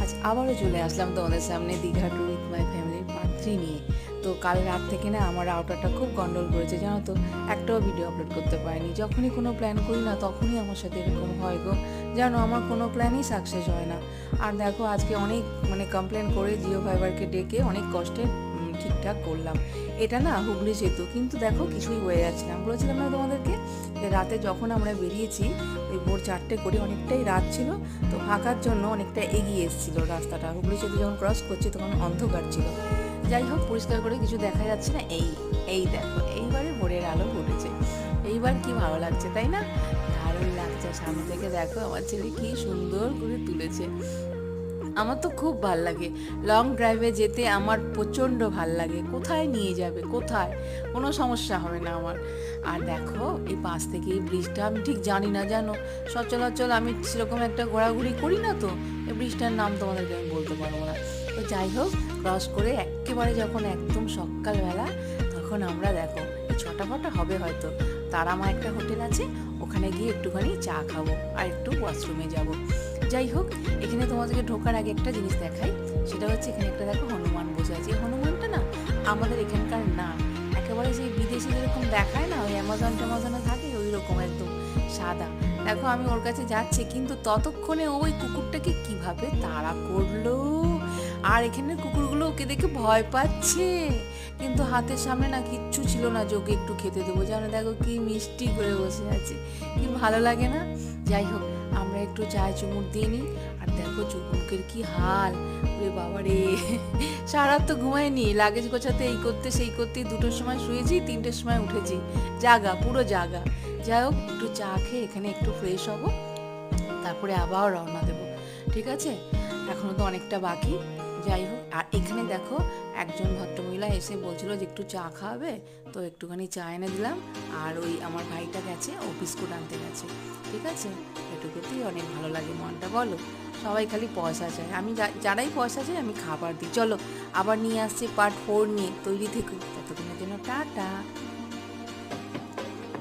আজ আবারও চলে আসলাম তোমাদের সামনে দীঘা টু উইথ মাই ফ্যামিলির পার্ট 3 নিয়ে। তো কাল রাত থেকে না আমার আউটারটা খুব গন্ডগোল করেছে, জানো তো। একটাও ভিডিও আপলোড করতে পারিনি। যখনই কোনো প্ল্যান করি না তখনই আমার সাথে এরকম হয় গো, জানো, আমার কোনো প্ল্যানই সাকসেস হয় না। আর দেখো আজকে অনেক কমপ্লেন করে জিও ফাইবারকে ডেকে অনেক কষ্টে ঠিকঠাক করলাম। এটা না হুগলি সেতু, কিন্তু দেখো কিছুই হয়ে যাচ্ছে না। বলেছিলাম না তোমাদেরকে যে রাতে যখন আমরা বেরিয়েছি ওই ভোর 4টে করে, অনেকটাই রাত ছিল, তো ফাঁকার জন্য অনেকটা এগিয়ে এসেছিলো রাস্তাটা। হুগলি সেতু যখন ক্রস করছি তখন অন্ধকার ছিল। যাই হোক, পরিষ্কার করে কিছু দেখা যাচ্ছে না। এই দেখো, এইবারে ভোরের আলো ফুটেছে। এইবার কি ভালো লাগছে, তাই না? দারুণ লাগছে। সামনে থেকে দেখো আমার ছেলে কি সুন্দর করে তুলেছে। আমার তো খুব ভাল লাগে লং ড্রাইভে যেতে, আমার প্রচণ্ড ভাল লাগে। কোথায় নিয়ে যাবে, কোথায়, কোনো সমস্যা হবে না আমার। আর দেখো এই পাশ থেকে এই ব্রিজটা আমি ঠিক জানি না, জানো, সচরাচর আমি সেরকম একটা ঘোরাঘুরি করি না, তো এই ব্রিজটার নাম তোমাদেরকে আমি বলতে পারবো না। তো যাই হোক, ক্রস করে একেবারে যখন একদম সকালবেলা, তখন আমরা দেখো এই 6টা ফটা হবে হয়তো, তারামা একটা হোটেল আছে, ওখানে গিয়ে একটুখানি চা খাবো আর একটু ওয়াশরুমে যাব। যাই হোক, এখানে তোমাদেরকে ঢোকার আগে একটা জিনিস দেখাই। সেটা হচ্ছে এখানে একটা দেখো হনুমান বসে আছে। এই হনুমানটা না আমাদের এখানকার না, একেবারে সেই বিদেশে যেরকম দেখায় না, ওই অ্যামাজনে থাকে ওই রকম একদম সাদা। দেখো আমি ওর কাছে যাচ্ছি, কিন্তু ততক্ষণে ওই কুকুরটাকে কিভাবে তাড়া করলো। আর এখানে কুকুরগুলো ওকে দেখে ভয় পাচ্ছে, কিন্তু হাতের সামনে না কিচ্ছু ছিল না যে ওকে একটু খেতে দেবো। জানো, দেখো কি মিষ্টি করে বসে আছে, কি ভালো লাগে না? যাই হোক, আমরা একটু চায় চুমুর দিয়ে নিই। আর দেখো চুমুকের কি হাল, ওরে বাবা রে, সারা তো ঘুমায়নি, লাগেজ গোছাতে এই করতে সেই করতে 2টোর সময় শুয়েছি, 3টের সময় উঠেছি, জাগা, পুরো জাগা। যাই হোক, একটু চা খেয়ে এখানে একটু ফ্রেশ হব, তারপরে আবার রওনা দেবো। ঠিক আছে, এখনো তো অনেকটা বাকি। যাই হোক, আর এখানে দেখো একজন ভদ্রমহিলা এসে বলছিল যে একটু চা খাওয়াবে, তো একটুখানি চা এনে দিলাম। আর ওই আমার ভাইটা গেছে, ও বিস্কুট আনতে গেছে। ঠিক আছে, এটুকুতেই অনেক ভালো লাগে মনটা, বলো। সবাই খালি পয়সা চায়, আমি যারাই পয়সা চায় আমি খাবার দিই। চলো, আবার নিয়ে আসছি পার্ট 4 নিয়ে, তৈরি থেকো। ততদিনের জন্য টাটা।